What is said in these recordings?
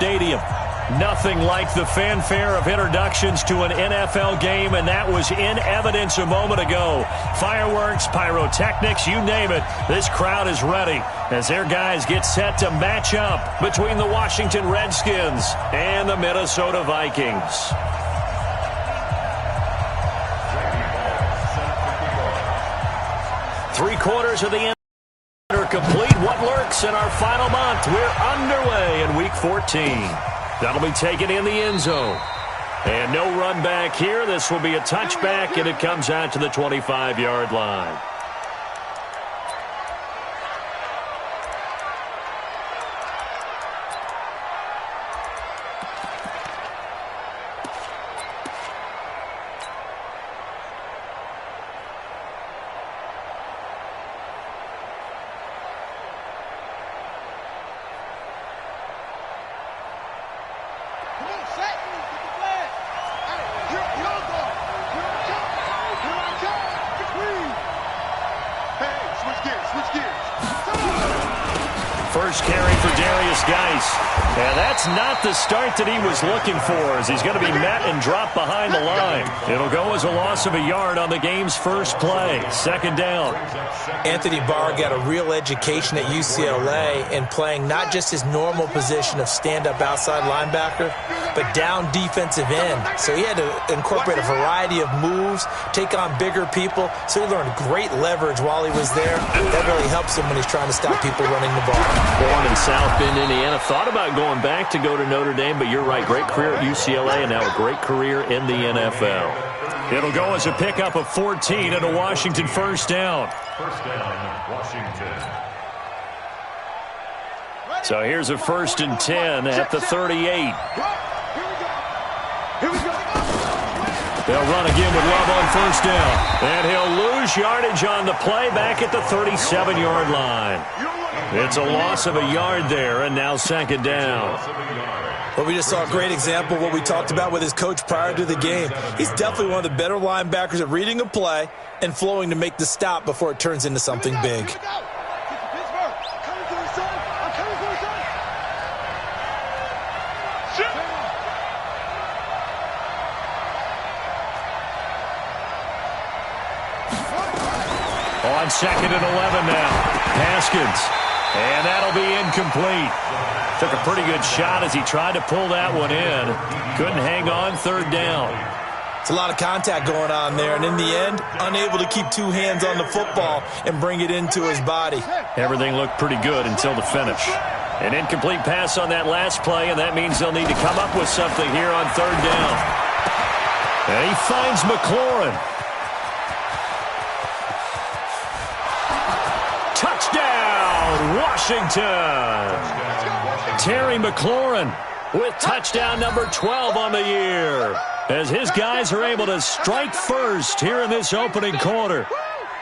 stadium. Nothing like the fanfare of introductions to an NFL game, and that was in evidence a moment ago. Fireworks, pyrotechnics, you name it. This crowd is ready as their guys get set to match up between the Washington Redskins and the Minnesota Vikings. Three-quarters of the end are complete. What lurks in our final month? We're underway in Week 14. That'll be taken in the end zone. And no run back here. This will be a touchback, and it comes out to the 25-yard line. First carry for Darius Geis. And that's not the start that he was looking for, as he's going to be met and dropped behind the line. It'll go as a loss of a yard on the game's first play. Second down. Anthony Barr got a real education at UCLA in playing not just his normal position of stand-up outside linebacker, but down defensive end. So he had to incorporate a variety of moves, take on bigger people. So he learned great leverage while he was there. That really helps him when he's trying to stop people running the ball. Born in South Bend, Indiana. Thought about going back to go to Notre Dame, but you're right. Great career at UCLA and now a great career in the NFL. It'll go as a pickup of 14 and a Washington first down. First down, Washington. So here's a 1st and 10 at the 38. They'll run again with Love on first down. And he'll lose yardage on the play back at the 37-yard line. It's a loss of a yard there, and now second down. Well, we just saw a great example of what we talked about with his coach prior to the game. He's definitely one of the better linebackers at reading a play and flowing to make the stop before it turns into something big. On 2nd and 11 now. Haskins. And that'll be incomplete. Took a pretty good shot as he tried to pull that one in. Couldn't hang on. Third down. It's a lot of contact going on there, and in the end, unable to keep two hands on the football and bring it into his body. Everything looked pretty good until the finish. An incomplete pass on that last play, and that means they'll need to come up with something here on third down. And he finds McLaurin. Touchdown, Washington. Terry McLaurin with touchdown number 12 on the year, as his guys are able to strike first here in this opening quarter.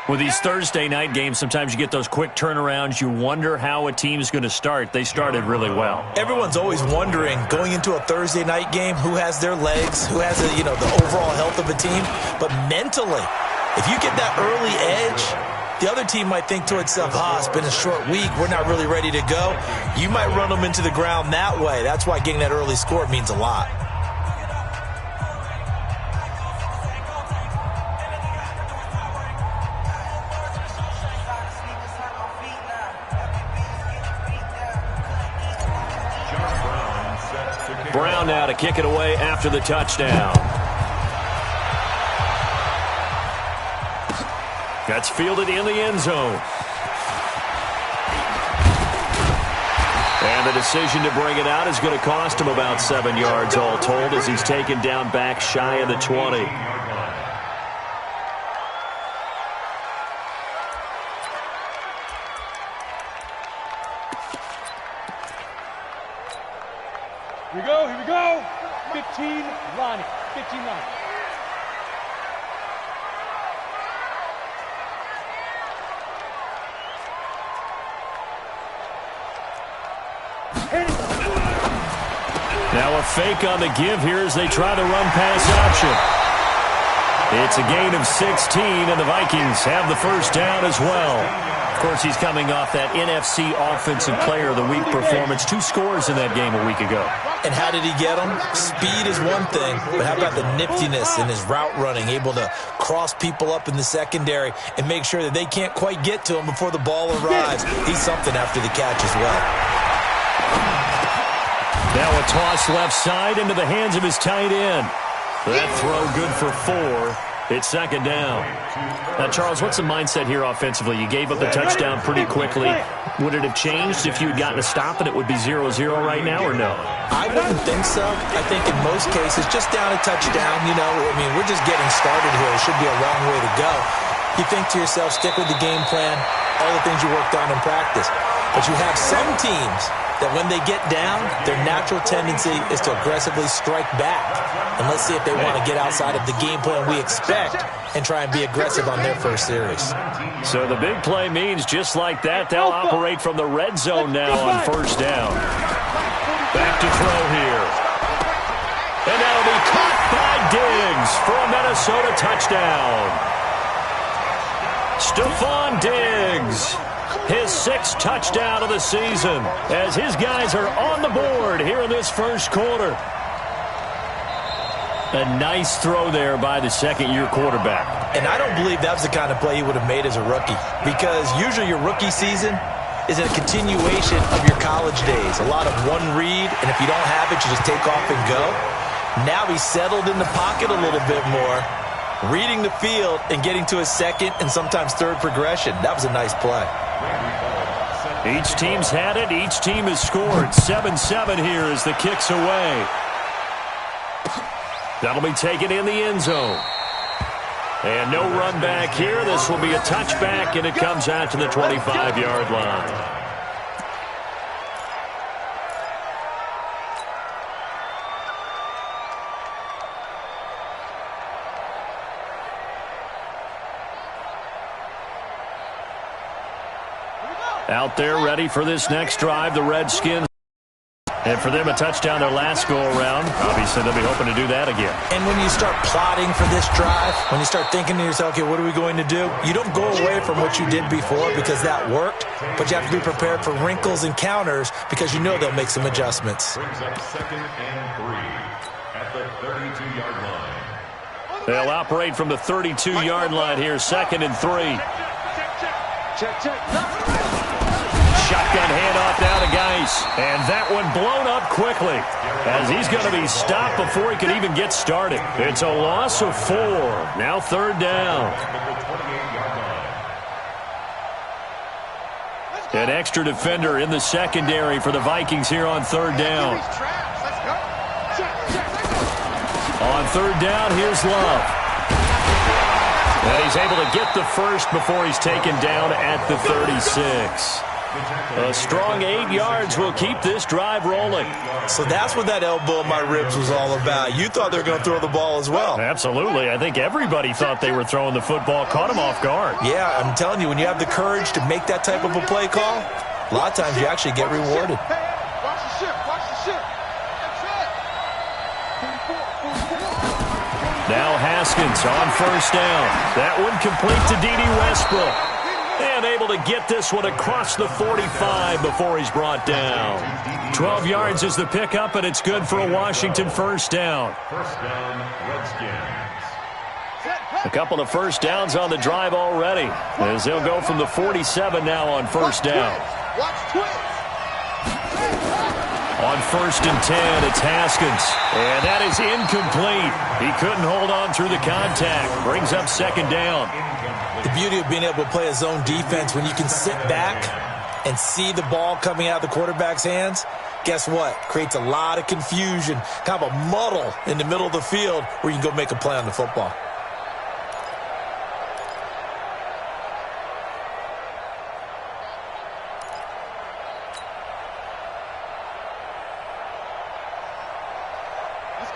With these Thursday night games, sometimes you get those quick turnarounds. You wonder how a team's going to start. They started really well. Everyone's always wondering, going into a Thursday night game, who has their legs, who has the overall health of a team. But mentally, if you get that early edge, the other team might think to itself, it's been a short week, we're not really ready to go. You might run them into the ground that way. That's why getting that early score means a lot. Brown now to kick it away after the touchdown. That's fielded in the end zone. And the decision to bring it out is going to cost him about 7 yards all told, as he's taken down back shy of the 20. Here we go. 15, Ronnie. 15, Ronnie. Now a fake on the give here as they try the run-pass option. It's a gain of 16, and the Vikings have the first down as well. Of course, he's coming off that NFC Offensive Player of the Week performance. 2 scores in that game a week ago. And how did he get them? Speed is one thing, but how about the niftiness in his route running, able to cross people up in the secondary and make sure that they can't quite get to him before the ball arrives. He's something after the catch as well. Now a toss left side into the hands of his tight end. That throw good for 4. It's second down. Now, Charles, what's the mindset here offensively? You gave up the touchdown pretty quickly. Would it have changed if you had gotten a stop and it would be 0-0 right now, or no? I wouldn't think so. I think in most cases, just down a touchdown, you know, I mean, we're just getting started here. It should be a long way to go. You think to yourself, stick with the game plan, all the things you worked on in practice. But you have some teams that when they get down, their natural tendency is to aggressively strike back. And let's see if they want to get outside of the game plan we expect and try and be aggressive on their first series. So the big play means just like that, they'll operate from the red zone now on first down. Back to throw here. And that'll be caught by Diggs for a Minnesota touchdown. Stephon Diggs, his 6th touchdown of the season, as his guys are on the board here in this first quarter. A nice throw there by the second-year quarterback. And I don't believe that was the kind of play he would have made as a rookie, because usually your rookie season is a continuation of your college days. A lot of one read, and if you don't have it, you just take off and go. Now he's settled in the pocket a little bit more, reading the field and getting to his second and sometimes third progression. That was a nice play. Each team's had it. Each team has scored. 7-7 here as the kick's away. That'll be taken in the end zone. And no run back here. This will be a touchback, and it comes out to the 25-yard line. Out there ready for this next drive, the Redskins. And for them, a touchdown their last go-around. Obviously, they'll be hoping to do that again. And when you start plotting for this drive, when you start thinking to yourself, okay, what are we going to do? You don't go away from what you did before because that worked, but you have to be prepared for wrinkles and counters because you know they'll make some adjustments. Brings up 2nd and 3 at the 32-yard line. They'll operate from the 32-yard line here, 2nd and 3. Shotgun handoff now to Geis. And that one blown up quickly as he's going to be stopped before he could even get started. It's a loss of 4. Now 3rd down. An extra defender in the secondary for the Vikings here on 3rd down. On 3rd down, here's Love. And he's able to get the first before he's taken down at the 36. A strong 8 yards will keep this drive rolling. So that's what that elbow in my ribs was all about. You thought they were going to throw the ball as well. Absolutely. I think everybody thought they were throwing the football, caught him off guard. Yeah, I'm telling you, when you have the courage to make that type of a play call, a lot of times you actually get rewarded. Watch the ship. Watch the ship. Now Haskins on first down. That one complete to D.D. Westbrook. And able to get this one across the 45 before he's brought down. 12 yards is the pickup, and it's good for a Washington first down. First down, Redskins. A couple of first downs on the drive already, as they'll go from the 47 now on first down. On 1st and 10, it's Haskins. And that is incomplete. He couldn't hold on through the contact. Brings up 2nd down. The beauty of being able to play a zone defense when you can sit back and see the ball coming out of the quarterback's hands, guess what? Creates a lot of confusion, kind of a muddle in the middle of the field where you can go make a play on the football.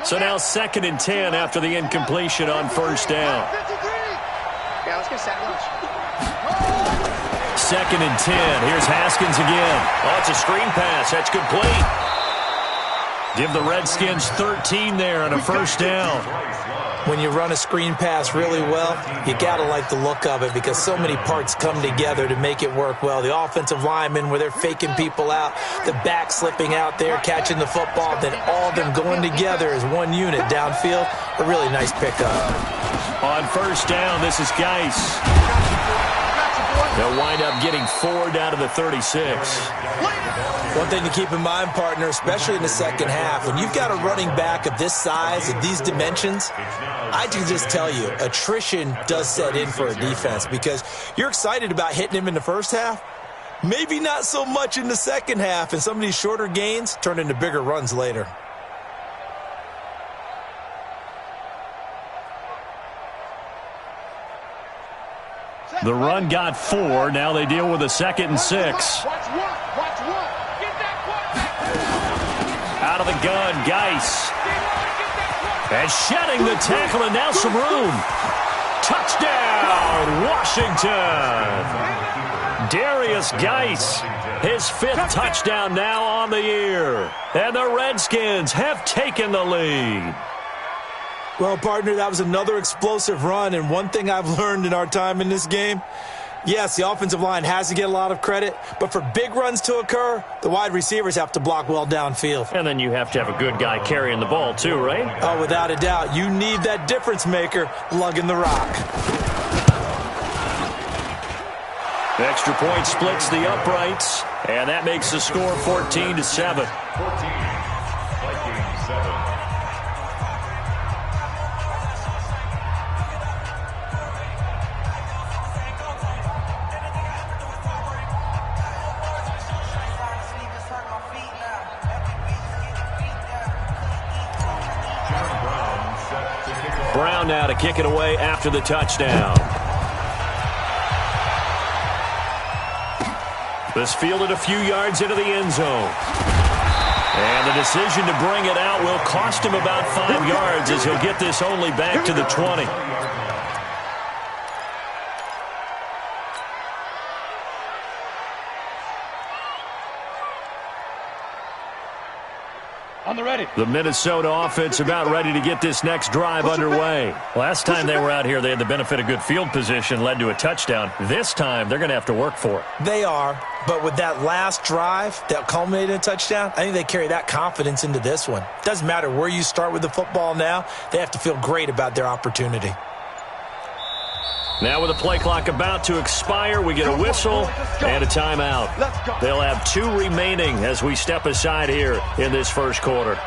So now 2nd and 10 after the incompletion on first down. Yeah, let's get sack lunch. 2nd and 10. Here's Haskins again. Oh, it's a screen pass. That's complete. Give the Redskins 13 there on a first down. When you run a screen pass really well, you got to like the look of it because so many parts come together to make it work well. The offensive linemen, where they're faking people out, the back slipping out there, catching the football, then all of them going together as one unit downfield. A really nice pickup. On first down, this is Geis. They'll wind up getting 4 down to the 36. One thing to keep in mind, partner, especially in the second half, when you've got a running back of this size, of these dimensions, I can just tell you, attrition does set in for a defense because you're excited about hitting him in the first half, maybe not so much in the second half, and some of these shorter gains turn into bigger runs later. The run got 4. Now they deal with a 2nd and 6. Out of the gun, Geis. And shedding the tackle, and now some room. Touchdown, Washington. Darius Geis, his 5th touchdown now on the year. And the Redskins have taken the lead. Well, partner, that was another explosive run, and one thing I've learned in our time in this game, yes, the offensive line has to get a lot of credit, but for big runs to occur, the wide receivers have to block well downfield. And then you have to have a good guy carrying the ball too, right? Oh, without a doubt. You need that difference maker lugging the rock. Extra point splits the uprights, and that makes the score 14-7. 14, Vikings 7. Brown now to kick it away after the touchdown. This fielded a few yards into the end zone. And the decision to bring it out will cost him about 5 yards as he'll get this only back to the 20. On the ready. The Minnesota offense about ready to get this next drive underway. Last time they were out here, they had the benefit of good field position, led to a touchdown. This time, they're going to have to work for it. They are, but with that last drive that culminated in a touchdown, I think they carry that confidence into this one. Doesn't matter where you start with the football now, they have to feel great about their opportunity. Now with the play clock about to expire, we get a whistle and a timeout. They'll have 2 remaining as we step aside here in this first quarter.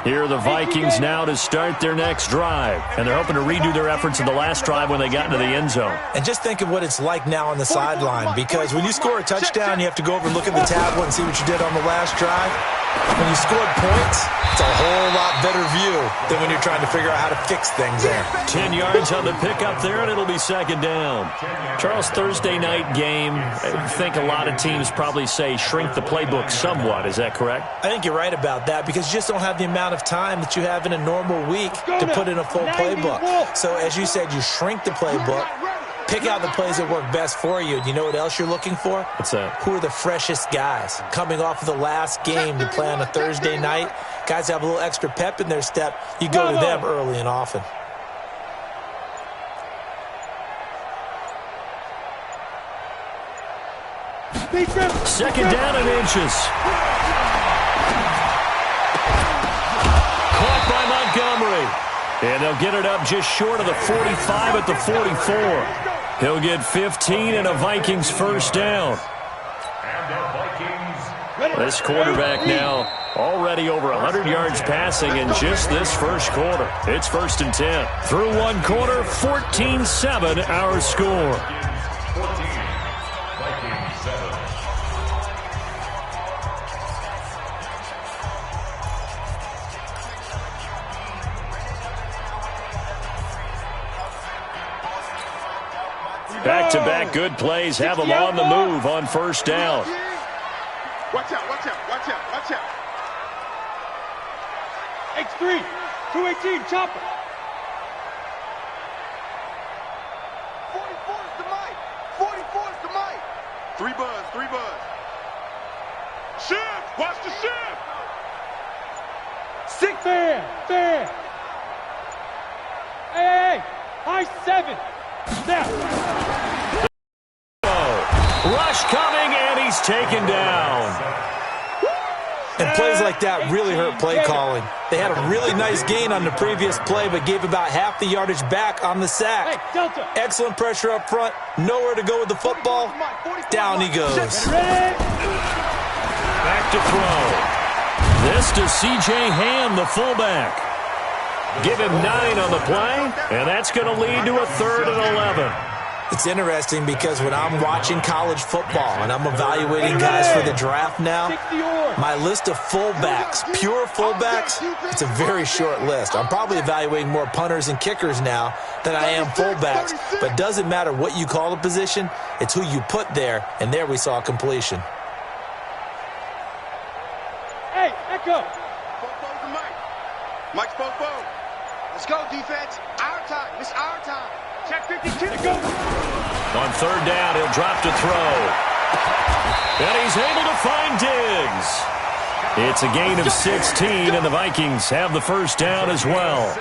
Here are the Vikings now to start their next drive. And they're hoping to redo their efforts in the last drive when they got into the end zone. And just think of what it's like now on the sideline, because when you score a touchdown, you have to go over and look at the tablet and see what you did on the last drive. When you scored points, it's a whole lot better view than when you're trying to figure out how to fix things there. 10 yards on the pickup there, and it'll be 2nd down. Charles, Thursday night game, I think a lot of teams probably say shrink the playbook somewhat. Is that correct? I think you're right about that because you just don't have the amount of time that you have in a normal week to put in a full playbook. So as you said, you shrink the playbook, pick out the plays that work best for you. You know what else you're looking for? What's that? Who are the freshest guys coming off of the last game to play on a Thursday night? Guys have a little extra pep in their step. You go to them early and often. Second down and inches. Caught by Montgomery. And they'll get it up just short of the 45 at the 44. He'll get 15 and a Vikings first down. This quarterback now already over 100 yards passing in just this first quarter. It's 1st and 10. Through one quarter, 14-7 our score. 14, Vikings 7. Back-to-back good plays have them on the move on first down. Watch out, watch out, watch Watch out, watch out. X3, 218, chopper. 44 is the mic. 44 is the mic. 3 buzz, 3 buzz. Shift, watch the shift. 6 fair. Hey, high 7. Now. Rush coming, and he's taken down. And plays like that really hurt play calling. They had a really nice gain on the previous play, but gave about half the yardage back on the sack. Excellent pressure up front. Nowhere to go with the football. Down he goes. Back to throw. This to C.J. Ham, the fullback. Give him 9 on the play, and that's going to lead to a 3rd and 11. It's interesting because when I'm watching college football and I'm evaluating guys for the draft now, my list of fullbacks, pure fullbacks, it's a very short list. I'm probably evaluating more punters and kickers now than I am fullbacks, but it doesn't matter what you call the position, it's who you put there, and there we saw completion. Hey, Echo. Fofo's the mic. Mike's Fofo. Let's go, defense. Our time. It's our time. Check 52. Go. On 3rd down, he'll drop to throw. And he's able to find Diggs. It's a gain of 16, and the Vikings have the 1st down as well.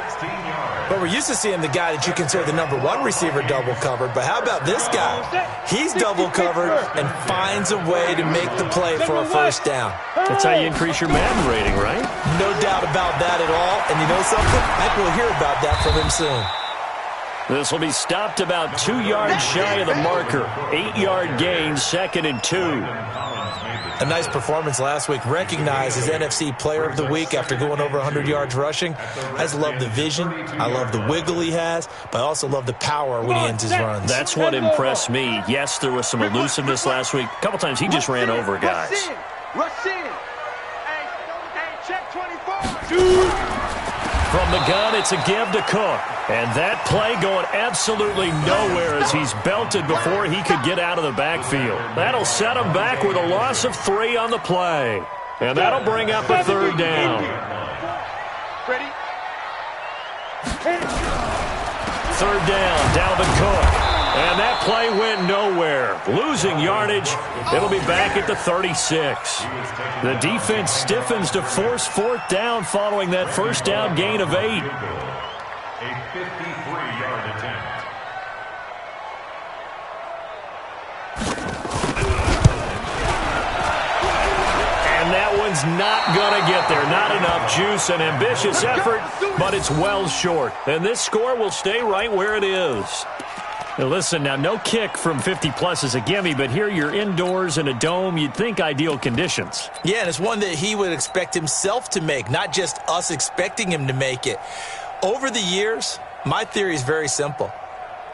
But we're used to seeing the guy that you consider the number 1 receiver double covered. But how about this guy? He's double covered and finds a way to make the play for a 1st down. That's how you increase your Madden rating, right? No doubt about that at all. And you know something? I think we'll hear about that from him soon. This will be stopped about 2 yards shy of the marker. 8-yard gain, 2nd and 2. A nice performance last week. Recognized as NFC Player of the Week after going over 100 yards rushing. I just love the vision. I love the wiggle he has, but I also love the power when he ends his runs. That's what impressed me. Yes, there was some elusiveness last week. A couple times he just ran over guys. Rush in. Hey, check 24. From the gun, it's a give to Cook. And that play going absolutely nowhere as he's belted before he could get out of the backfield. That'll set him back with a loss of 3 on the play. And that'll bring up a 3rd down. Ready? 3rd down, Dalvin Cook. And that play went nowhere. Losing yardage, it'll be back at the 36. The defense stiffens to force 4th down following that 1st down gain of 8. A 53-yard attempt. And that one's not going to get there. Not enough juice, an ambitious effort, but it's well short. And this score will stay right where it is. Now listen, now no kick from 50-plus is a gimme, but here you're indoors in a dome. You'd think ideal conditions. Yeah, and it's one that he would expect himself to make, not just us expecting him to make it. Over the years, my theory is very simple.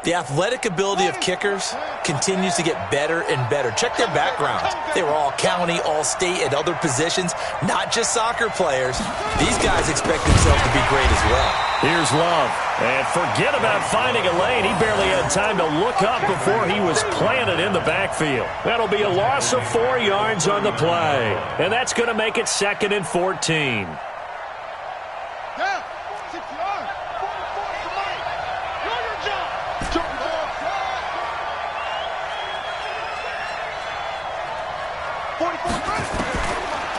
The athletic ability of kickers continues to get better and better. Check their backgrounds. They were all county, all state, at other positions, not just soccer players. These guys expect themselves to be great as well. Here's Love. And forget about finding a lane. He barely had time to look up before he was planted in the backfield. That'll be a loss of 4 yards on the play. And that's going to make it 2nd and 14. Down. 6 yards. 44 is the mic. Do your job.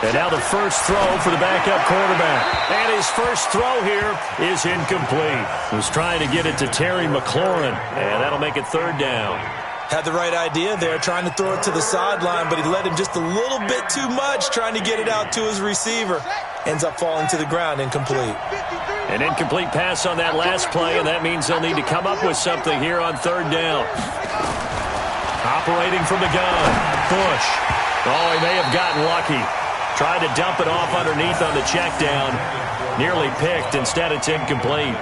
And now the first throw for the backup quarterback. And his first throw here is incomplete. He was trying to get it to Terry McLaurin, and that'll make it 3rd down. Had the right idea there, trying to throw it to the sideline, but he led him just a little bit too much, trying to get it out to his receiver. Ends up falling to the ground, incomplete. An incomplete pass on that last play, and that means they'll need to come up with something here on 3rd down. Operating from the gun, Bush. Oh, he may have gotten lucky. Tried to dump it off underneath on the check down. Nearly picked. Instead, it's incomplete.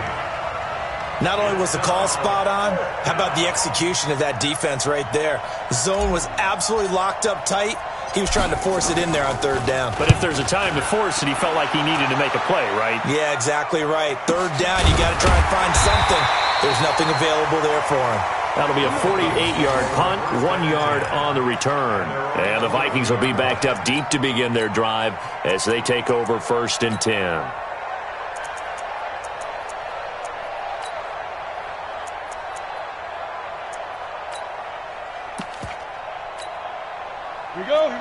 Not only was the call spot on, how about the execution of that defense right there? The zone was absolutely locked up tight. He was trying to force it in there on 3rd down. But if there's a time to force it, he felt like he needed to make a play, right? Yeah, exactly right. 3rd down, you got to try and find something. There's nothing available there for him. That'll be a 48-yard punt, 1 yard on the return. And the Vikings will be backed up deep to begin their drive as they take over 1st and 10.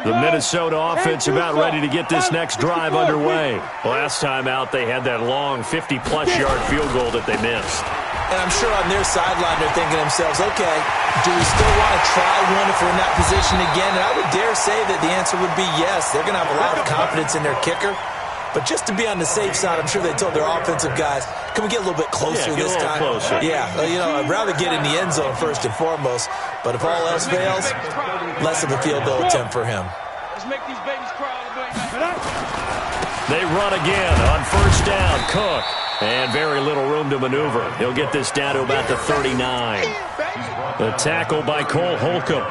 The Minnesota offense about ready to get this next drive underway. Last time out, they had that long 50-plus yard field goal that they missed. And I'm sure on their sideline they're thinking to themselves, okay, do we still want to try one if we're in that position again? And I would dare say that the answer would be yes. They're going to have a lot of confidence in their kicker. But just to be on the safe side, I'm sure they told their offensive guys, can we get a little bit closer this time? Closer. Yeah, I'd rather get in the end zone first and foremost. But if all else fails, less of a field goal attempt for him. Let's make these babies cry. They run again on 1st down. Cook. And very little room to maneuver. He'll get this down to about the 39. The tackle by Cole Holcomb.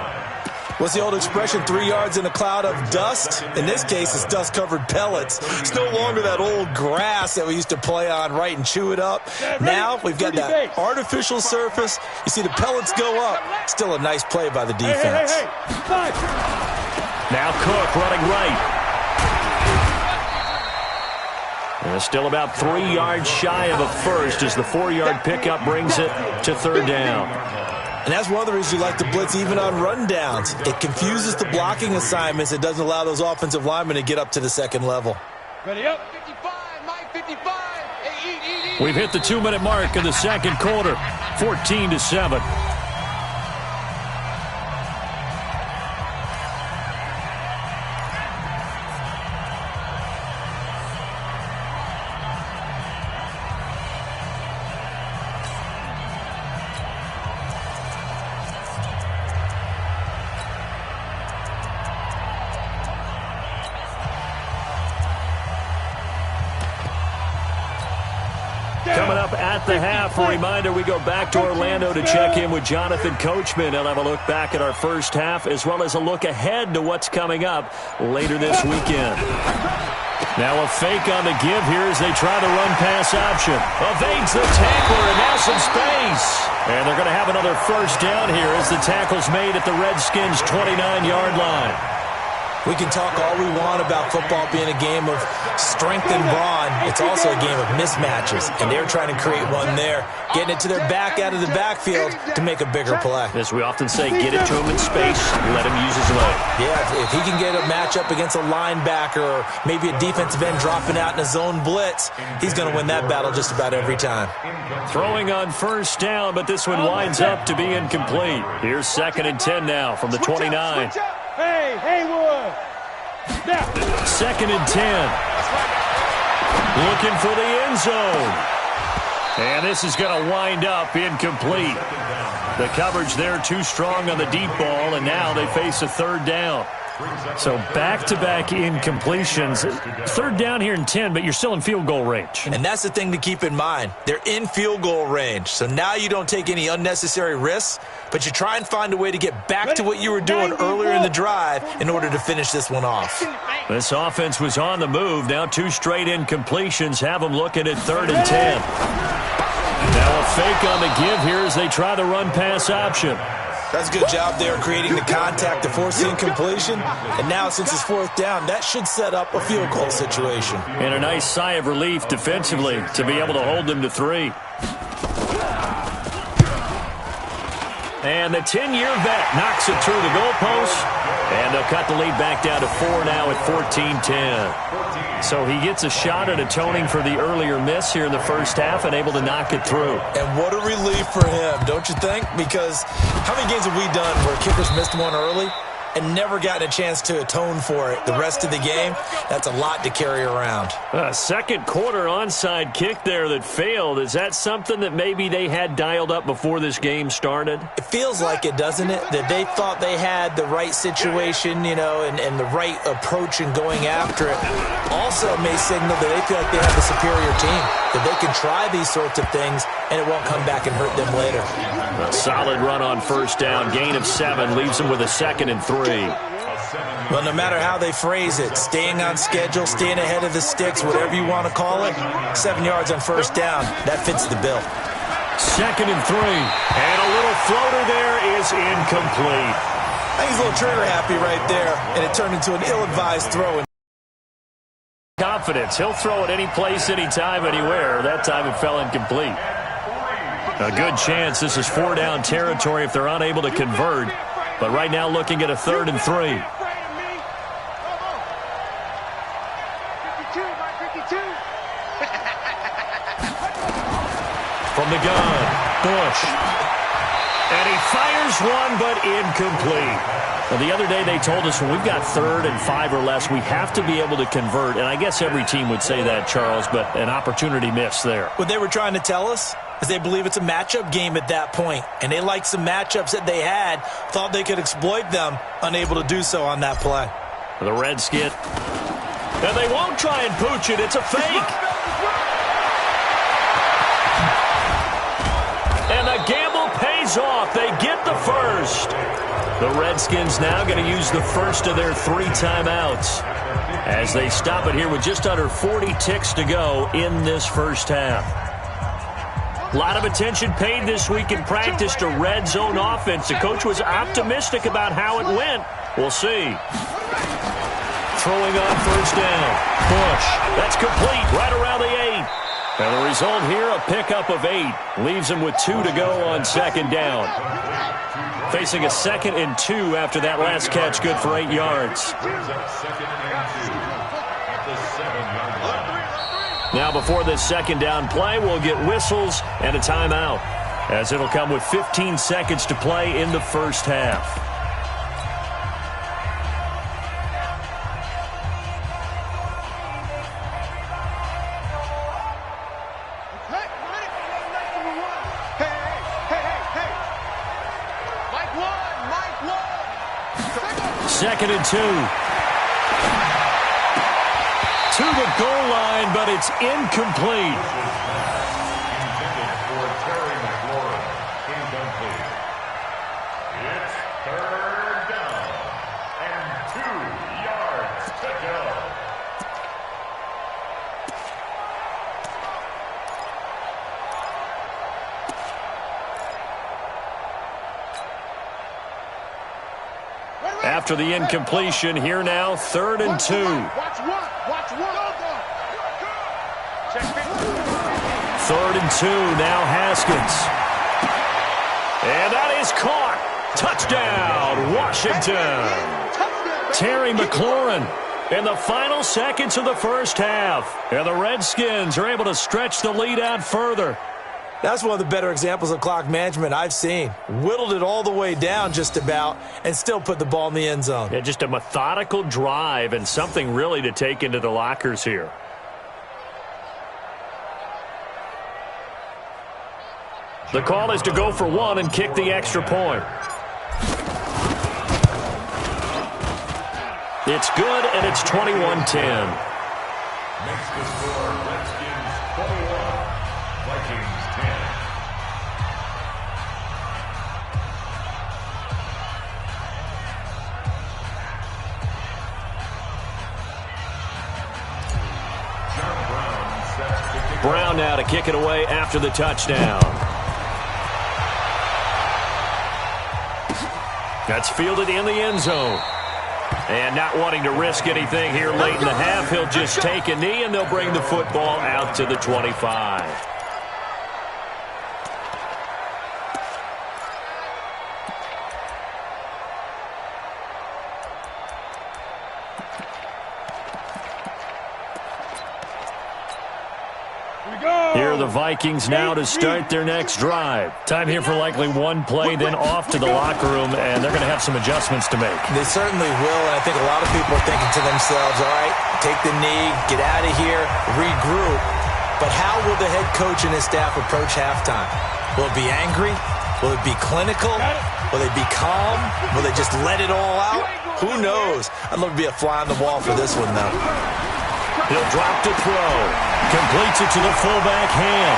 What's the old expression, 3 yards in a cloud of dust? In this case, it's dust-covered pellets. It's no longer that old grass that we used to play on, right, and chew it up. Now we've got that artificial surface. You see the pellets go up. Still a nice play by the defense. Now Cook running right. And still about 3 yards shy of a first as the 4-yard pickup brings it to 3rd down. And that's one of the reasons you like to blitz even on rundowns. It confuses the blocking assignments. It doesn't allow those offensive linemen to get up to the second level. Ready up. 55, Mike, 55. Hey, eat. We've hit the 2-minute mark in the second quarter. 14-7. Coming up at the half, a reminder, we go back to Orlando to check in with Jonathan Coachman and have a look back at our first half as well as a look ahead to what's coming up later this weekend. Now a fake on the give here as they try the run-pass option. Evades the tackler and now some space. And they're going to have another 1st down here as the tackle's made at the Redskins' 29-yard line. We can talk all we want about football being a game of strength and brawn. It's also a game of mismatches, and they're trying to create one there, getting it to their back out of the backfield to make a bigger play. As we often say, get it to him in space, let him use his leg. Yeah, if he can get a matchup against a linebacker or maybe a defensive end dropping out in a zone blitz, he's going to win that battle just about every time. Throwing on 1st down, but this one winds up to be incomplete. Here's 2nd and 10 now from the 29. Hey, Haywood. Now. 2nd and 10. Looking for the end zone. And this is going to wind up incomplete. The coverage there too strong on the deep ball, and now they face a 3rd down. So back-to-back incompletions. 3rd down here in 10, but you're still in field goal range. And that's the thing to keep in mind. They're in field goal range. So now you don't take any unnecessary risks, but you try and find a way to get back to what you were doing earlier in the drive in order to finish this one off. This offense was on the move. Now 2 straight incompletions have them looking at 3rd and 10. Now a fake on the give here as they try the run-pass option. That's a good job there creating the contact to force the incompletion. And now since it's 4th down, that should set up a field goal situation. And a nice sigh of relief defensively to be able to hold them to 3. And the 10-year vet knocks it through the goalpost. And they'll cut the lead back down to 4 now at 14-10. So he gets a shot at atoning for the earlier miss here in the first half and able to knock it through. And what a relief for him, don't you think? Because how many games have we done where kickers missed one early and never gotten a chance to atone for it the rest of the game? That's a lot to carry around. Second quarter onside kick there that failed. Is that something that maybe they had dialed up before this game started? It feels like it, doesn't it? That they thought they had the right situation, and the right approach in going after it. Also may signal that they feel like they have the superior team, that they can try these sorts of things and it won't come back and hurt them later. A solid run on 1st down. Gain of 7 leaves them with a 2nd and 3. Well, no matter how they phrase it, staying on schedule, staying ahead of the sticks, whatever you want to call it, 7 yards on 1st down, that fits the bill. 2nd and 3. And a little floater there is incomplete. I think he's a little trigger happy right there, and it turned into an ill-advised throw. Confidence. He'll throw it any place, anytime, anywhere. That time it fell incomplete. A good chance this is 4-down territory if they're unable to convert. But right now looking at a 3rd and 3. From the gun, Bush. And he fires one, but incomplete. Well, the other day they told us when we've got 3rd and 5 or less, we have to be able to convert. And I guess every team would say that, Charles, but an opportunity missed there. What they were trying to tell us is they believe it's a matchup game at that point. And they liked some matchups that they had, thought they could exploit them, unable to do so on that play. The Redskins. And they won't try and pooch it. It's a fake. And the gamble pays off. They get the first. The Redskins now going to use the first of their 3 timeouts as they stop it here with just under 40 ticks to go in this first half. A lot of attention paid this week in practice to red zone offense. The coach was optimistic about how it went. We'll see. Throwing on 1st down. Bush. That's complete right around the 8. And the result here, a pickup of 8. Leaves him with 2 to go on 2nd down. Facing a 2nd and 2 after that last catch, good for 8 yards. Now before this 2nd down play, we'll get whistles and a timeout, as it'll come with 15 seconds to play in the first half. Second and 2. To the goal line, but it's incomplete. Intended for Terry McLaurin. Incomplete. It's 3rd down and 2 yards to go. After the incompletion, here now, 3rd and 2. Watch one. 3rd and 2, now Haskins. And that is caught. Touchdown, Washington. Terry McLaurin in the final seconds of the first half. And the Redskins are able to stretch the lead out further. That's one of the better examples of clock management I've seen. Whittled it all the way down just about and still put the ball in the end zone. Yeah, just a methodical drive and something really to take into the lockers here. The call is to go for 1 and kick the extra point. It's good, and it's 21-10. Makes the score Redskins 21, Vikings 10. John Brown sets to kick. Brown now to kick it away after the touchdown. That's fielded in the end zone. And not wanting to risk anything here late in the half, he'll just take a knee, and they'll bring the football out to the 25. Here are the Vikings now to start their next drive. Time here for likely one play, then off to the locker room, and they're going to have some adjustments to make. They certainly will, and I think a lot of people are thinking to themselves, all right, take the knee, get out of here, regroup. But how will the head coach and his staff approach halftime? Will it be angry? Will it be clinical? Will they be calm? Will they just let it all out? Who knows? I'd love to be a fly on the wall for this one, though. He'll drop to throw. Completes it to the fullback hand.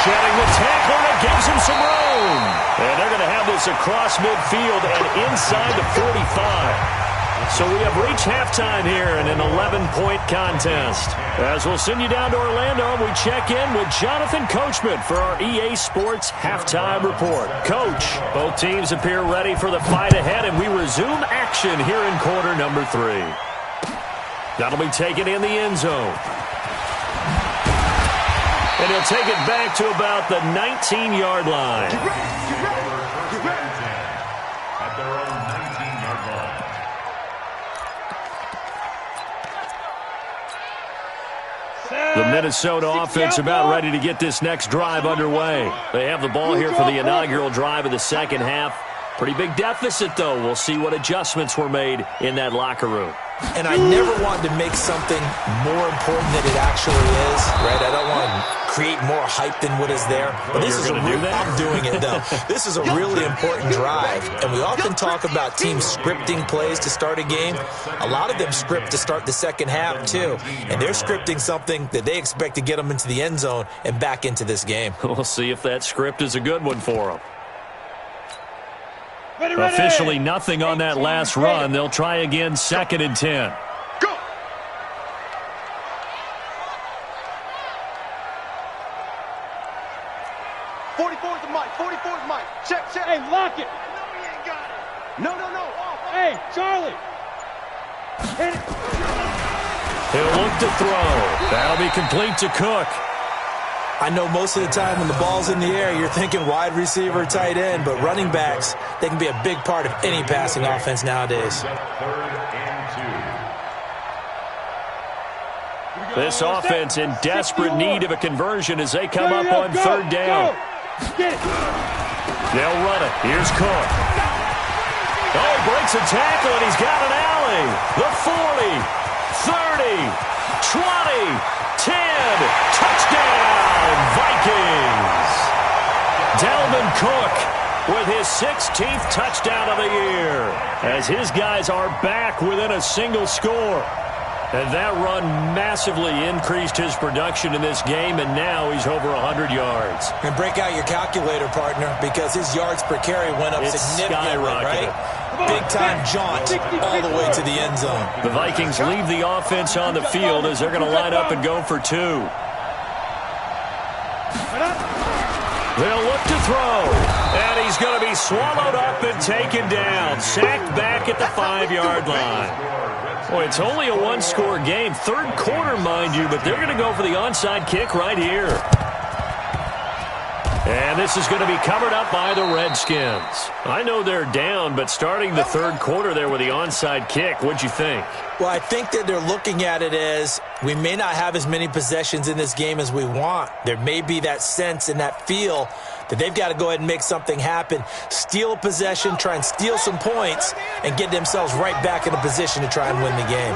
Shedding the tackle that gives him some room. And they're going to have this across midfield and inside the 45. So we have reached halftime here in an 11-point contest. As we'll send you down to Orlando, we check in with Jonathan Coachman for our EA Sports Halftime Report. Coach, both teams appear ready for the fight ahead, and we resume action here in quarter number 3. That'll be taken in the end zone. And he'll take it back to about the 19-yard line. Get ready. At their own 19-yard line. The Minnesota offense about ready to get this next drive underway. They have the ball here for the inaugural drive of the second half. Pretty big deficit, though. We'll see what adjustments were made in that locker room. And I never wanted to make something more important than it actually is, right? I don't want to create more hype than what is there. But this is I'm doing it, though. This is a really important drive. And we often talk about teams scripting plays to start a game. A lot of them script to start the second half, too. And they're scripting something that they expect to get them into the end zone and back into this game. We'll see if that script is a good one for them. Officially nothing on that last run. They'll try again, 2nd and 10. Go! '44's the mic. 44's the mic. Check. Hey, lock it. No, he ain't got it. No. Hey, Charlie. Hit it. He'll look to throw. That'll be complete to Cook. I know most of the time when the ball's in the air, you're thinking wide receiver, tight end, but running backs, they can be a big part of any passing offense nowadays. 3rd and 2. This offense in desperate need of a conversion as they come up on 3rd down. Get it. They'll run it. Here's Cook. Oh, he breaks a tackle, and he's got an alley. The 40, 30, 20, 10. Touchdown, Vikings. Dalvin Cook with his 16th touchdown of the year as his guys are back within a single score. And that run massively increased his production in this game, and now he's over 100 yards. And break out your calculator, partner, because his yards per carry went up significantly, right? Big-time jaunt all the way to the end zone. The Vikings leave the offense on the field as they're going to line up and go for 2. They'll look to throw, and he's going to be swallowed up and taken down. Sacked back at the 5-yard line. Boy, it's only a one-score game. 3rd quarter, mind you, but they're going to go for the onside kick right here. And this is going to be covered up by the Redskins. I know they're down, but starting the 3rd quarter there with the onside kick, what'd you think? Well, I think that they're looking at it as we may not have as many possessions in this game as we want. There may be that sense and that feel that they've got to go ahead and make something happen, steal a possession, try and steal some points, and get themselves right back in a position to try and win the game.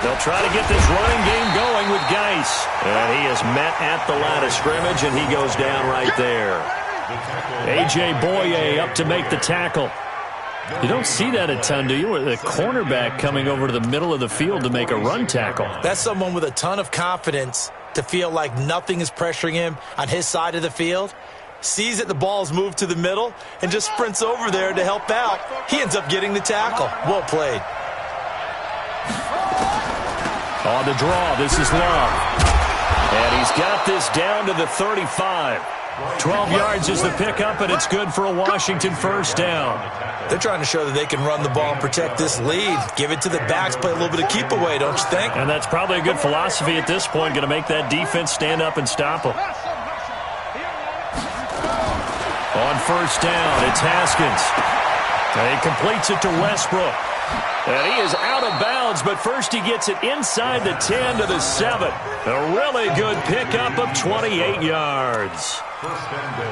They'll try to get this running game going with Geis. And he is met at the line of scrimmage, and he goes down right there. A.J. Boye up to make the tackle. You don't see that a ton, do you? With a cornerback coming over to the middle of the field to make a run tackle. That's someone with a ton of confidence to feel like nothing is pressuring him on his side of the field. Sees that the ball's moved to the middle and just sprints over there to help out. He ends up getting the tackle. Well played. On the draw, this is Love. And he's got this down to the 35. 12 yards is the pickup, and it's good for a Washington 1st down. They're trying to show that they can run the ball and protect this lead. Give it to the backs, play a little bit of keep away, don't you think? And that's probably a good philosophy at this point, going to make that defense stand up and stop them. On 1st down, it's Haskins. And he completes it to Westbrook. And he is out of bounds, but first he gets it inside the 10 to the 7. A really good pickup of 28 yards.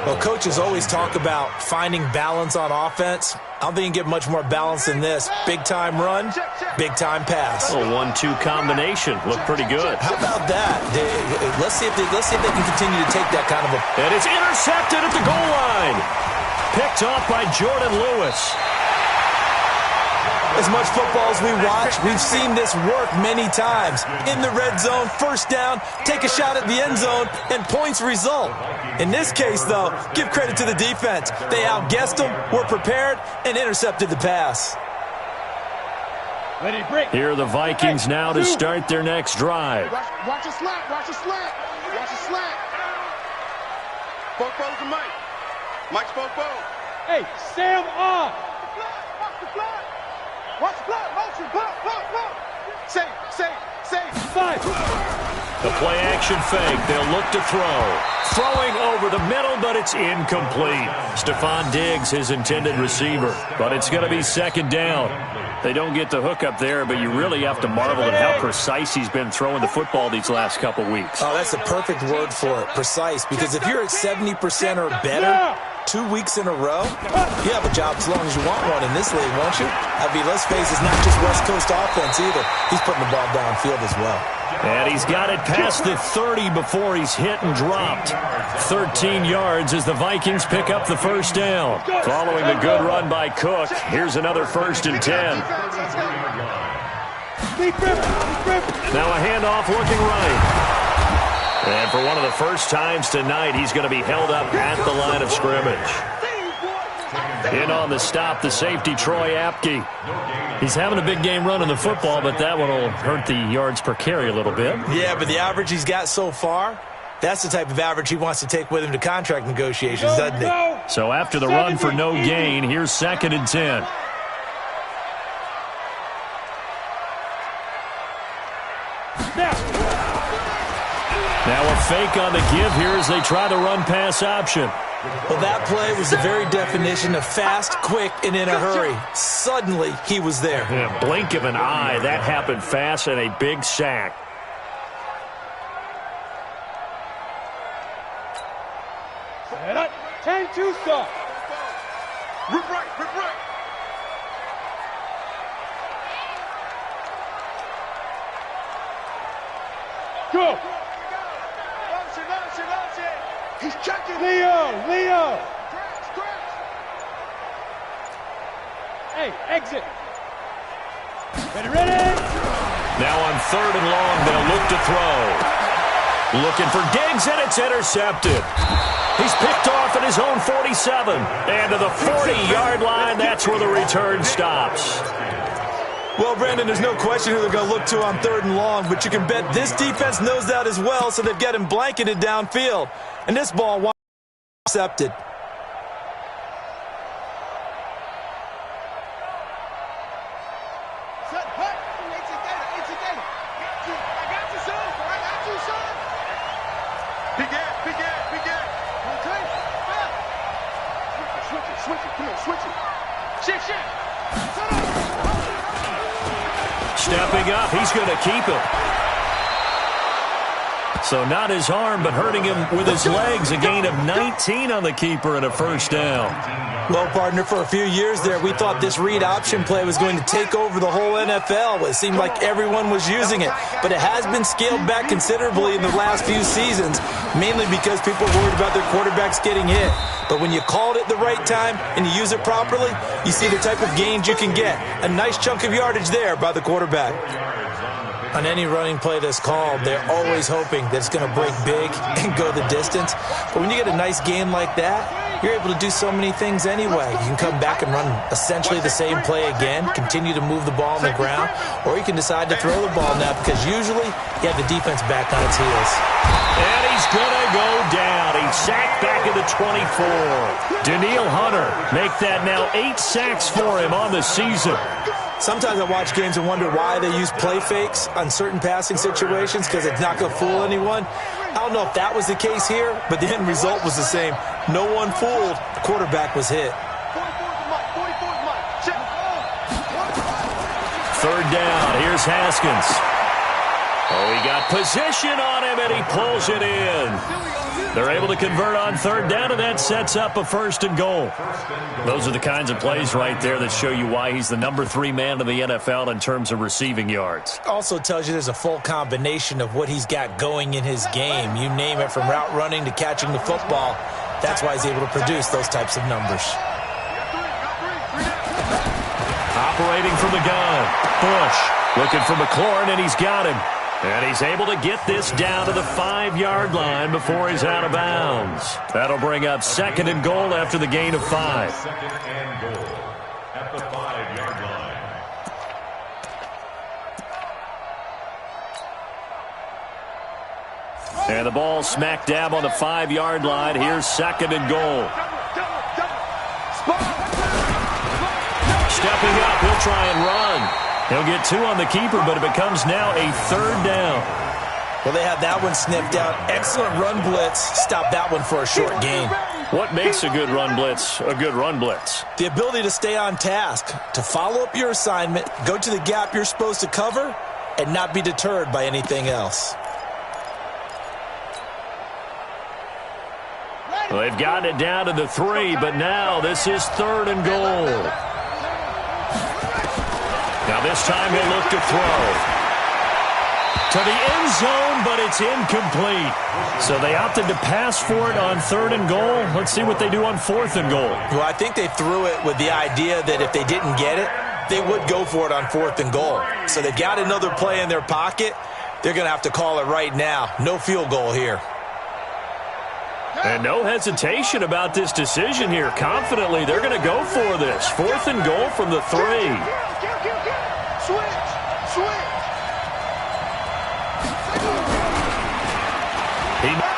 Well, coaches always talk about finding balance on offense. I don't think you can get much more balance than this. Big-time run, big-time pass. A 1-2 combination. Looked pretty good. How about that? Let's see if they can continue to take that kind of a... And it's intercepted at the goal line. Picked off by Jordan Lewis. As much football as we watch, we've seen this work many times. In the red zone, 1st down, take a shot at the end zone, and points result. In this case, though, give credit to the defense. They outguessed them, were prepared, and intercepted the pass. Ready, break. Here are the Vikings now to start their next drive. Watch a slant. Watch a slant. Watch a slant. Both to Mike. Mike's both. Hey, Sam on. Watch the flat. Watch the flat. Motion. Block. Safe. 5. The play-action fake. They'll look to throw. Throwing over the middle, but it's incomplete. Stephon Diggs, his intended receiver. But it's going to be second down. They don't get the hook up there, but you really have to marvel at how precise he's been throwing the football these last couple weeks. Oh, that's the perfect word for it, precise. Because if you're at 70% or better 2 weeks in a row, you have a job as long as you want one in this league, won't you? I mean, let's face it, it's not just West Coast offense either. He's putting the ball downfield as well. And he's got it past the 30 before he's hit and dropped. 13 yards as the Vikings pick up the first down. Following the good run by Cook, here's another 1st and 10. Now a handoff looking right. And for one of the first times tonight, he's going to be held up at the line of scrimmage. In on the stop, the safety, Troy Apke. He's having a big game running the football, but that one will hurt the yards per carry a little bit. Yeah, but the average he's got so far, that's the type of average he wants to take with him to contract negotiations, doesn't he? So after the run for no gain, here's 2nd and 10. Now a fake on the give here as they try the run-pass option. Well, that play was the very definition of fast, quick, and in a hurry. Suddenly, he was there. Yeah, blink of an eye. That happened fast and a big sack. Set up. 10-2 stop. Rip right. Go. He's checking. Leo. Hey, exit. Ready. Now on 3rd and long, they'll look to throw. Looking for Diggs, and it's intercepted. He's picked off at his own 47. And to the 40-yard line, that's where the return stops. Well, Brandon, there's no question who they're going to look to on 3rd and long, but you can bet this defense knows that as well, so they've got him blanketed downfield. And this ball was intercepted. Stepping up, he's going to keep it. So not his arm, but hurting him with his legs. A gain of 19 on the keeper and a 1st down. Well, partner, for a few years there, we thought this read option play was going to take over the whole NFL. It seemed like everyone was using it. But it has been scaled back considerably in the last few seasons, mainly because people are worried about their quarterbacks getting hit. But when you call it at the right time and you use it properly, you see the type of gains you can get. A nice chunk of yardage there by the quarterback. On any running play that's called, they're always hoping that it's going to break big and go the distance. But when you get a nice game like that, you're able to do so many things anyway. You can come back and run essentially the same play again, continue to move the ball on the ground, or you can decide to throw the ball now because usually you have the defense back on its heels. And he's going to go down. He's sacked back at the 24. Danielle Hunter make that now 8 sacks for him on the season. Sometimes I watch games and wonder why they use play fakes on certain passing situations because it's not going to fool anyone. I don't know if that was the case here, but the end result was the same. No one fooled. The quarterback was hit. 3rd down. Here's Haskins. Oh, he got position on him, and he pulls it in. They're able to convert on 3rd down, and that sets up a 1st and goal. Those are the kinds of plays right there that show you why he's the number 3 man in the NFL in terms of receiving yards. Also tells you there's a full combination of what he's got going in his game. You name it, from route running to catching the football. That's why he's able to produce those types of numbers. Operating from the gun. Bush looking for McLaurin, and he's got him. And he's able to get this down to the 5-yard line before he's out of bounds. That'll bring up 2nd and goal after the gain of 5. 2nd and goal at the 5-yard line. And the ball smack dab on the 5-yard line. Here's 2nd and goal. Stepping up, he'll try and run. He'll get 2 on the keeper, but it becomes now a 3rd down. Well, they had that one sniffed out. Excellent run blitz. Stop that one for a short gain. What makes a good run blitz a good run blitz? The ability to stay on task, to follow up your assignment, go to the gap you're supposed to cover, and not be deterred by anything else. Well, they've gotten it down to the 3, but now this is 3rd and goal. Now this time he'll look to throw. To the end zone, but it's incomplete. So they opted to pass for it on 3rd and goal. Let's see what they do on 4th and goal. Well, I think they threw it with the idea that if they didn't get it, they would go for it on 4th and goal. So they've got another play in their pocket. They're going to have to call it right now. No field goal here. And no hesitation about this decision here. Confidently, they're going to go for this. 4th and goal from the 3.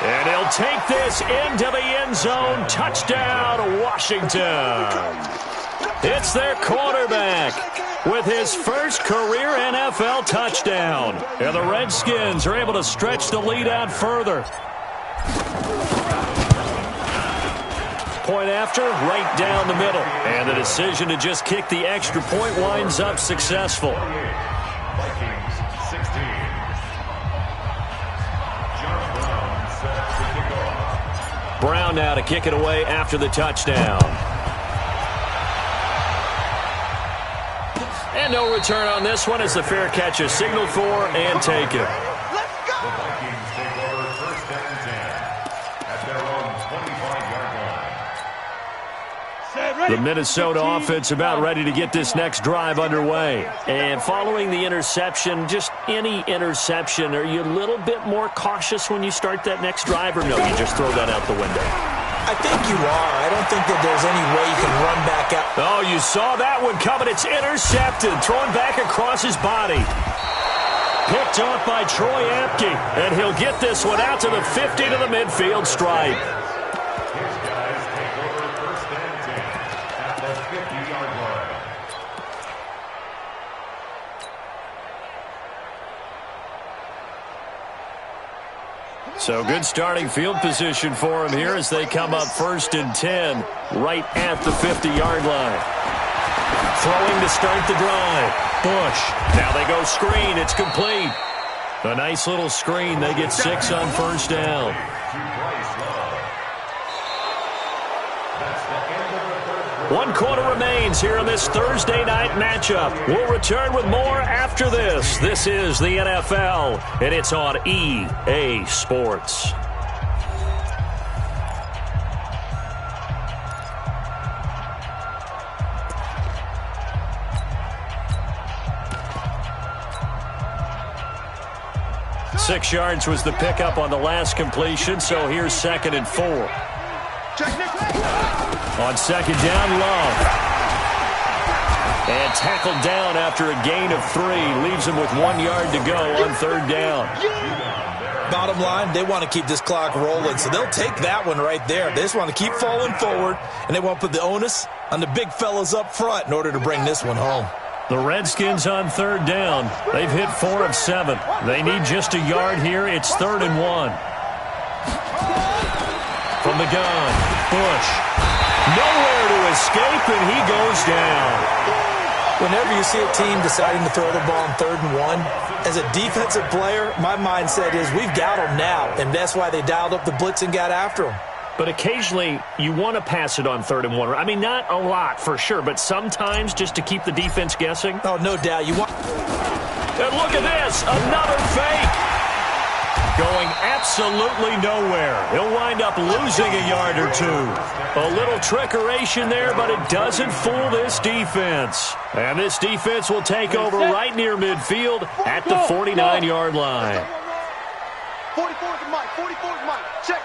And he'll take this into the end zone. Touchdown, Washington. It's their quarterback with his first career NFL touchdown. And the Redskins are able to stretch the lead out further. Point after, right down the middle. And the decision to just kick the extra point winds up successful. Brown now to kick it away after the touchdown. And no return on this one as the fair catch is signaled for and taken. Let's go! The Vikings take over 1st and 10 at their own 25-yard line. The Minnesota offense about ready to get this next drive underway. And following the interception, just any interception, are you a little bit more cautious when you start that next drive, or no, you just throw that out the window? I think you are. I don't think that there's any way you can run back out. Oh, you saw that one coming. It's intercepted, thrown back across his body. Picked off by Troy Apke, and he'll get this one out to the 50 to the midfield stripe. His guys take over 1st and 10 at the 50-yard line. So good starting field position for him here as they come up 1st and 10 right at the 50-yard line. Throwing to start the drive. Bush. Now they go screen. It's complete. A nice little screen. They get 6 on 1st down. One quarter remains here in this Thursday night matchup. We'll return with more after this. This is the NFL, and it's on EA Sports. Six yards was the pickup on the last completion, so here's 2nd and 4. On 2nd down, Love. And tackled down after a gain of 3. Leaves him with 1 yard to go on 3rd down. Bottom line, they want to keep this clock rolling, so they'll take that one right there. They just want to keep falling forward, and they want to put the onus on the big fellas up front in order to bring this one home. The Redskins on 3rd down. They've hit 4 of 7. They need just a yard here. It's 3rd and 1. From the gun, Bush. Nowhere to escape, and he goes down. Whenever you see a team deciding to throw the ball on 3rd and 1, as a defensive player, my mindset is we've got them now, and that's why they dialed up the blitz and got after them. But occasionally, you want to pass it on 3rd and 1. I mean, not a lot for sure, but sometimes just to keep the defense guessing. Oh, no doubt. You want. And look at this, another fake. Going absolutely nowhere. He'll wind up losing a yard or 2. A little trickeration there, but it doesn't fool this defense. And this defense will take over right near midfield at the 49-yard line. 44 to Mike, 44 to Mike. Check.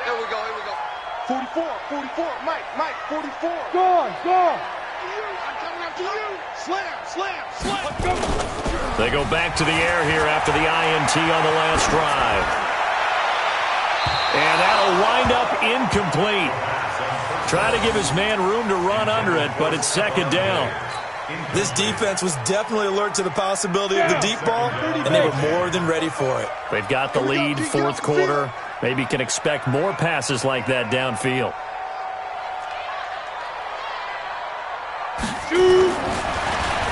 Here we go. 44, Mike, 44. Go on. I'm coming up to you. Slam. They go back to the air here after the INT on the last drive. And that'll wind up incomplete. Try to give his man room to run under it, but it's second down. This defense was definitely alert to the possibility of the deep ball, and they were more than ready for it. They've got the lead, fourth quarter. Maybe can expect more passes like that downfield.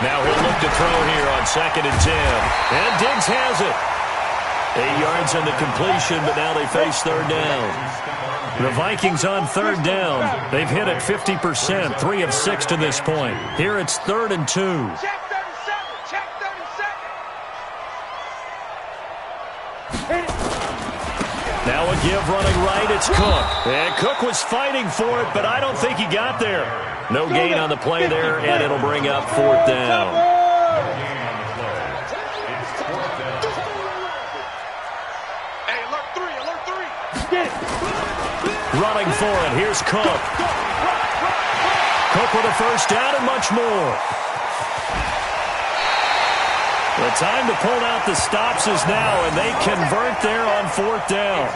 Now he'll look to throw here on 2nd and 10. And Diggs has it. 8 yards on the completion, but now they face third down. The Vikings on third down. They've hit it 50%, 3 of 6 to this point. Here it's 3rd and 2. Check 37. Check 37. Now a give running right, it's Cook. And Cook was fighting for it, but I don't think he got there. No gain on the play there, and it'll bring up 4th down. Running for it, here's Cook. Cook with a first down and much more. The time to pull out the stops is now, and they convert there on 4th down.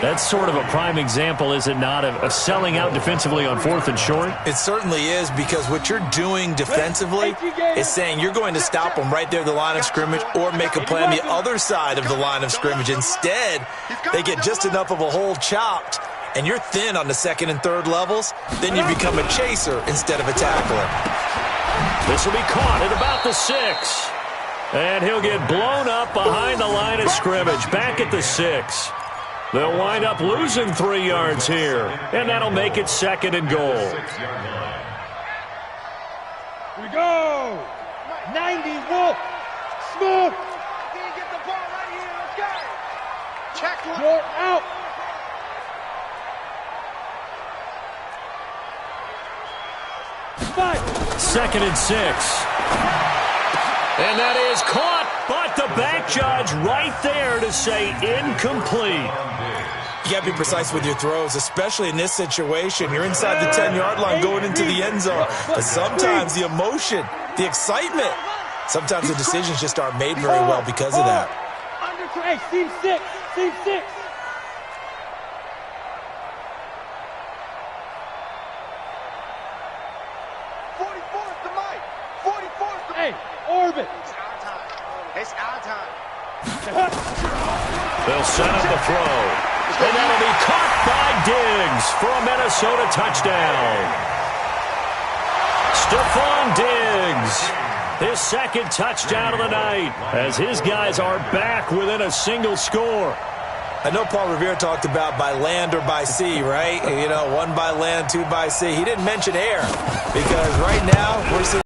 That's sort of a prime example, is it not, of selling out defensively on 4th and short? It certainly is, because what you're doing defensively is saying you're going to stop them right there at the line of scrimmage or make a play on the other side of the line of scrimmage. Instead, they get just enough of a hole chopped, and you're thin on the 2nd and 3rd levels, then you become a chaser instead of a tackler. This will be caught at about the 6. And he'll get blown up behind the line of scrimmage, back at the 6. They'll wind up losing 3 yards here, and that'll make it 2nd and goal. Here we go. 90, Wolf. Smooth. Can you get the ball right here? Let's go. Check one. You're out. Five. 2nd and 6. And that is caught, but the back judge right there to say incomplete. You got to be precise with your throws, especially in this situation. You're inside the 10-yard line going into the end zone. But sometimes the emotion, the excitement, sometimes the decisions just aren't made very well because of that. Hey, team 6. Team 6. Orbit. It's our time. They'll set up the throw. And that'll be caught by Diggs for a Minnesota touchdown. Stephon Diggs, his 2nd touchdown of the night, as his guys are back within a single score. I know Paul Revere talked about by land or by sea, right? You know, 1 by land, 2 by sea. He didn't mention air, because right now we're seeing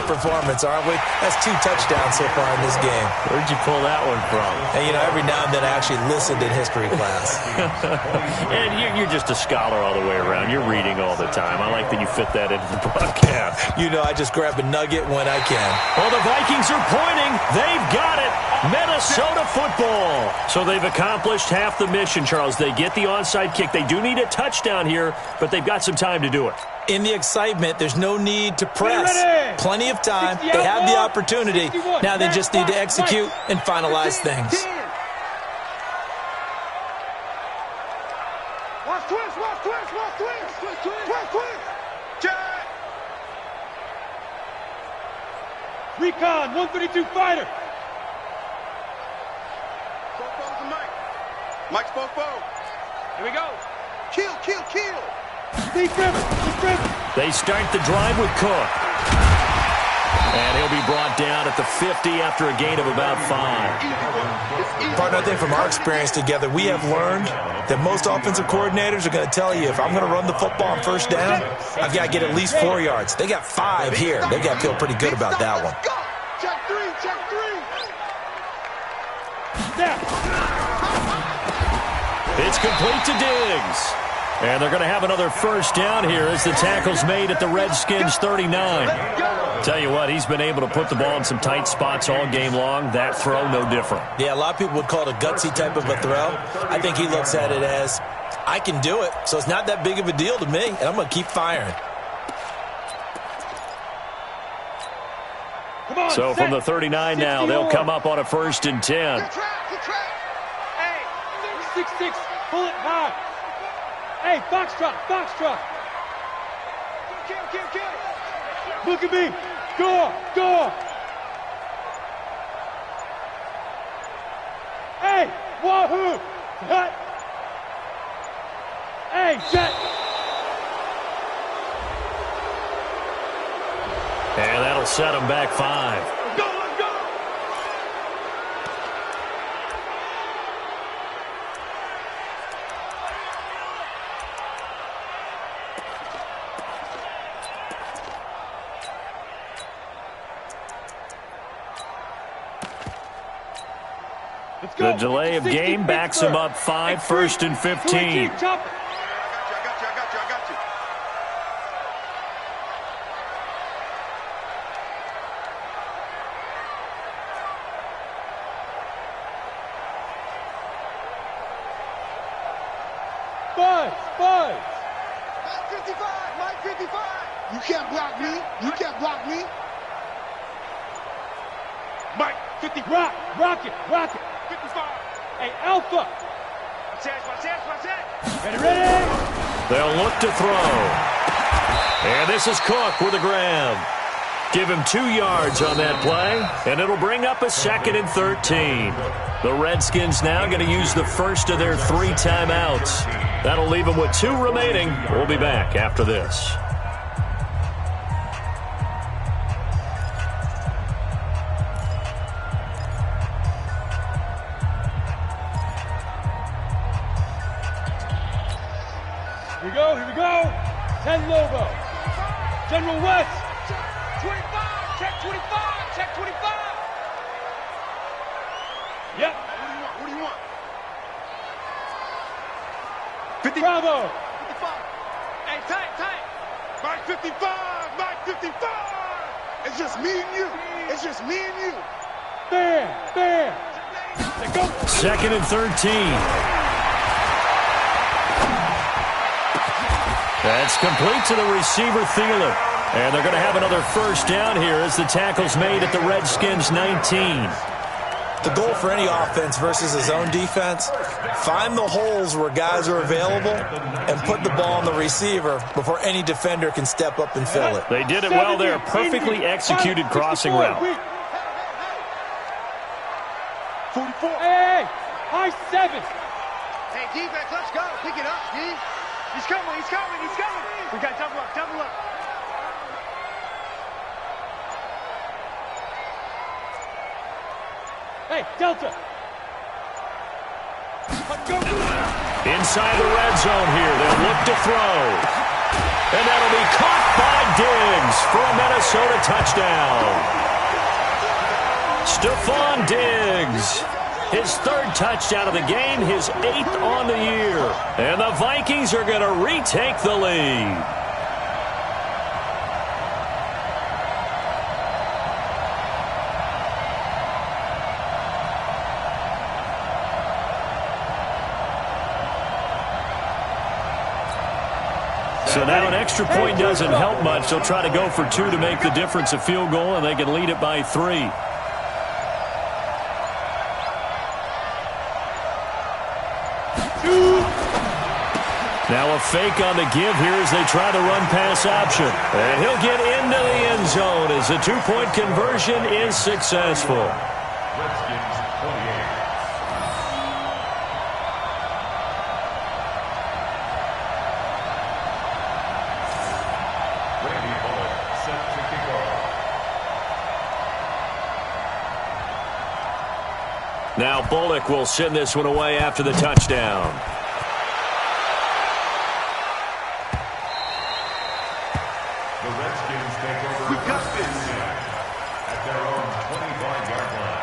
performance, aren't we? That's 2 touchdowns so far in this game. Where'd you pull that one from? And, you know, every now and then I actually listened in history class. And you're just a scholar all the way around. You're reading all the time. I like that you fit that into the broadcast. You know, I just grab a nugget when I can. Well, the Vikings are pointing. They've got it. Minnesota football. So they've accomplished half the mission, Charles. They get the onside kick. They do need a touchdown here, but they've got some time to do it. In the excitement, there's no need to press. Plenty of time. They have the opportunity. Now they just need to execute and finalize things. Watch twist, watch twist, watch twist. Twist, twist. Check. Recon, 132 fighter. Spoke to Mike. Mike spoke forward. Here we go. Kill, kill, kill. They start the drive with Cook. And he'll be brought down at the 50 after a gain of about 5. Partner, I think from our experience together, we have learned that most offensive coordinators are going to tell you, if I'm going to run the football on first down, I've got to get at least 4 yards. They got 5 here. They got to feel pretty good about that one. Check 3, check 3. It's complete to Diggs. And they're going to have another first down here as the tackle's made at the Redskins 39. Tell you what, he's been able to put the ball in some tight spots all game long. That throw, no different. Yeah, a lot of people would call it a gutsy type of a throw. I think he looks at it as, I can do it, so it's not that big of a deal to me, and I'm going to keep firing. So from the 39 now, they'll come up on a 1st and 10. Good track. Hey, 6-6, pull it high. Hey, foxtrot, foxtrot. Kill. Look at me. Go. Hey, wahoo. Hut. Hey, jet. And that'll set them back 5. The delay of game backs him up 5, 1st and 15. I got you. Buzz. Mike 55. You can't block me. Mike 50. Rock it. 55. Hey, Alpha. Watch that. Ready? They'll look to throw. And this is Cook with a grab. Give him 2 yards on that play, and it'll bring up a 2nd and 13. The Redskins now going to use the first of their 3 timeouts. That'll leave them with 2 remaining. We'll be back after this. Here we go. 10 Lobo. General West. 25. Check 25. Yep. What do you want? 50. Bravo. 55. Hey, tight. Mike 55. It's just me and you. Bam. Let's go. 2nd and 13. That's complete to the receiver, Thielen. And they're going to have another first down here as the tackle's made at the Redskins' 19. The goal for any offense versus his own defense, find the holes where guys are available and put the ball on the receiver before any defender can step up and fill it. They did it well there. Perfectly executed crossing route. 44. Hey, high 7. Hey, defense, let's go. Pick it up, D. He's coming. We got double up. Hey, Delta. Inside the red zone here. They'll look to throw. And that'll be caught by Diggs for a Minnesota touchdown. Stephon Diggs. His 3rd touchdown of the game, his 8th on the year. And the Vikings are going to retake the lead. So now an extra point doesn't help much. They'll try to go for 2 to make the difference a field goal, and they can lead it by 3. Now a fake on the give here as they try the run-pass option. And he'll get into the end zone as the 2-point conversion is successful. Redskins 28. Randy Bullock set to kick off. Now Bullock will send this one away after the touchdown. The Redskins take over. We got this. At their own 25-yard line.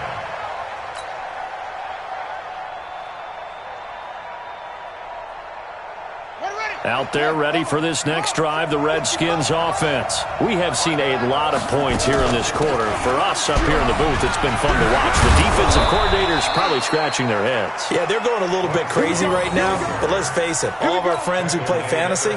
Out there ready for this next drive, the Redskins offense. We have seen a lot of points here in this quarter. For us up here in the booth, it's been fun to watch. The defensive coordinators probably scratching their heads. Yeah, they're going a little bit crazy right now, but let's face it, all of our friends who play fantasy,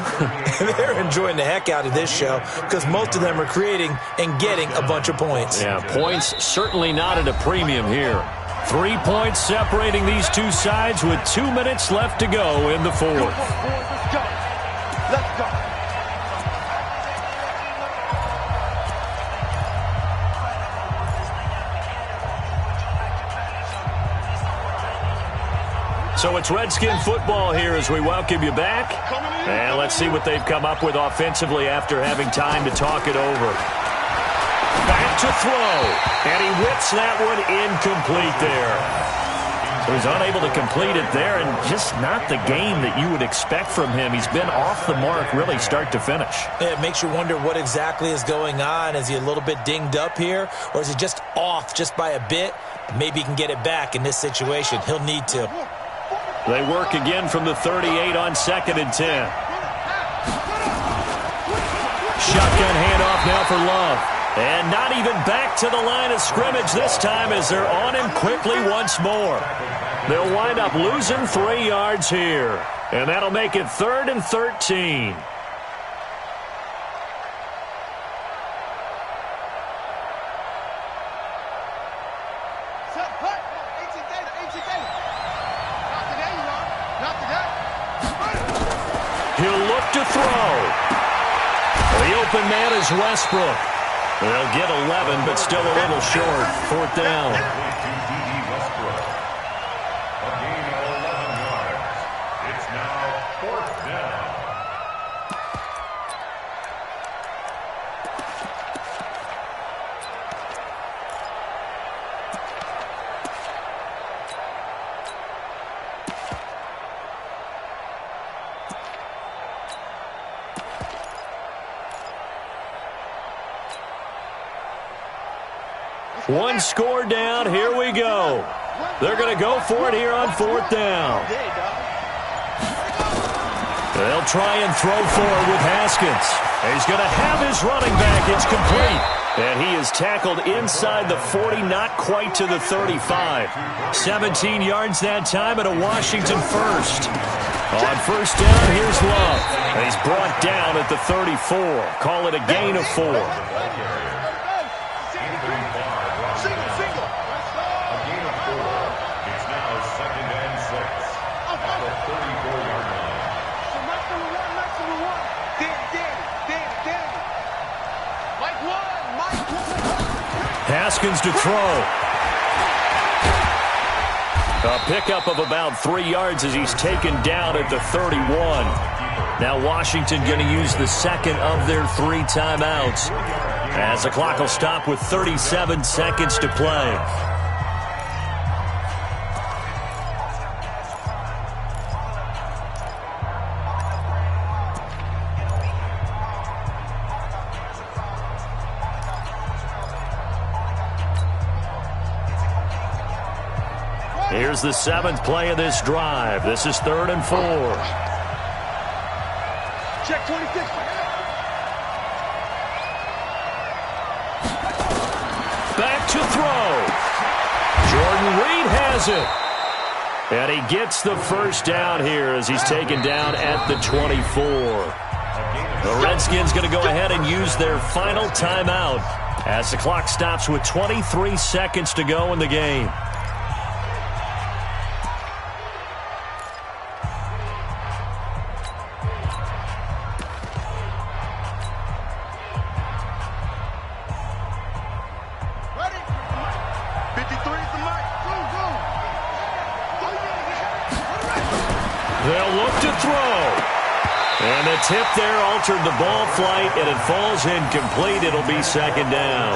they're enjoying the heck out of this show because most of them are creating and getting a bunch of points. Yeah, points certainly not at a premium here. 3 points separating these two sides with 2 minutes left to go in the fourth. Let's go. Let's go. So it's Redskin football here as we welcome you back. And let's see what they've come up with offensively after having time to talk it over. Back to throw. And he whips that one incomplete there. So he's unable to complete it there, and just not the game that you would expect from him. He's been off the mark really start to finish. It makes you wonder what exactly is going on. Is he a little bit dinged up here, or is he just off just by a bit? Maybe he can get it back in this situation. He'll need to. They work again from the 38 on 2nd and 10. Shotgun handoff now for Love. And not even back to the line of scrimmage this time as they're on him quickly once more. They'll wind up losing 3 yards here. And that'll make it 3rd and 13. He'll look to throw. The open man is Westbrook. They'll get 11, but still a little short. 4th down. Westbrook. A gain of 11 yards. It's now 4th down. One score down. Here we go. They're going to go for it here on 4th down. They'll try and throw for it with Haskins. He's going to have his running back. It's complete. And he is tackled inside the 40, not quite to the 35. 17 yards that time and a Washington first. On 1st down, here's Love. And he's brought down at the 34. Call it a gain of 4. Haskins to throw. A pickup of about 3 yards as he's taken down at the 31. Now Washington going to use the second of their 3 timeouts as the clock will stop with 37 seconds to play. Here's the 7th play of this drive. This is 3rd and 4. Check 26. Back to throw. Jordan Reed has it. And he gets the first down here as he's taken down at the 24. The Redskins going to go ahead and use their final timeout as the clock stops with 23 seconds to go in the game. They'll look to throw. And the tip there altered the ball flight, and it falls incomplete. It'll be 2nd down.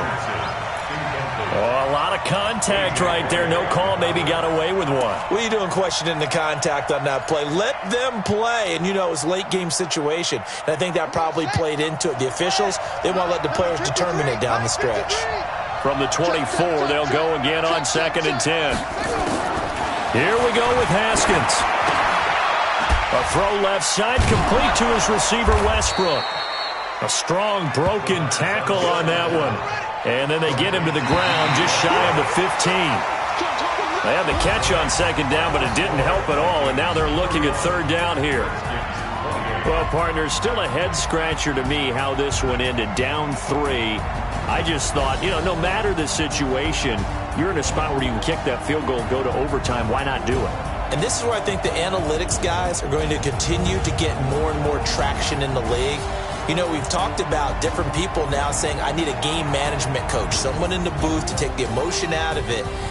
Oh, a lot of contact right there. No call. Maybe got away with one. What are you doing questioning the contact on that play? Let them play. And, you know, it's a late-game situation. And I think that probably played into it. The officials, they want to let the players determine it down the stretch. From the 24, they'll go again on 2nd and 10. Here we go with Haskins. A throw left side, complete to his receiver, Westbrook. A strong broken tackle on that one. And then they get him to the ground just shy of the 15. They had the catch on 2nd down, but it didn't help at all. And now they're looking at 3rd down here. Well, partner, still a head-scratcher to me how this one ended, down 3. I just thought, no matter the situation, you're in a spot where you can kick that field goal and go to overtime. Why not do it? And this is where I think the analytics guys are going to continue to get more and more traction in the league. We've talked about different people now saying, I need a game management coach, someone in the booth to take the emotion out of it.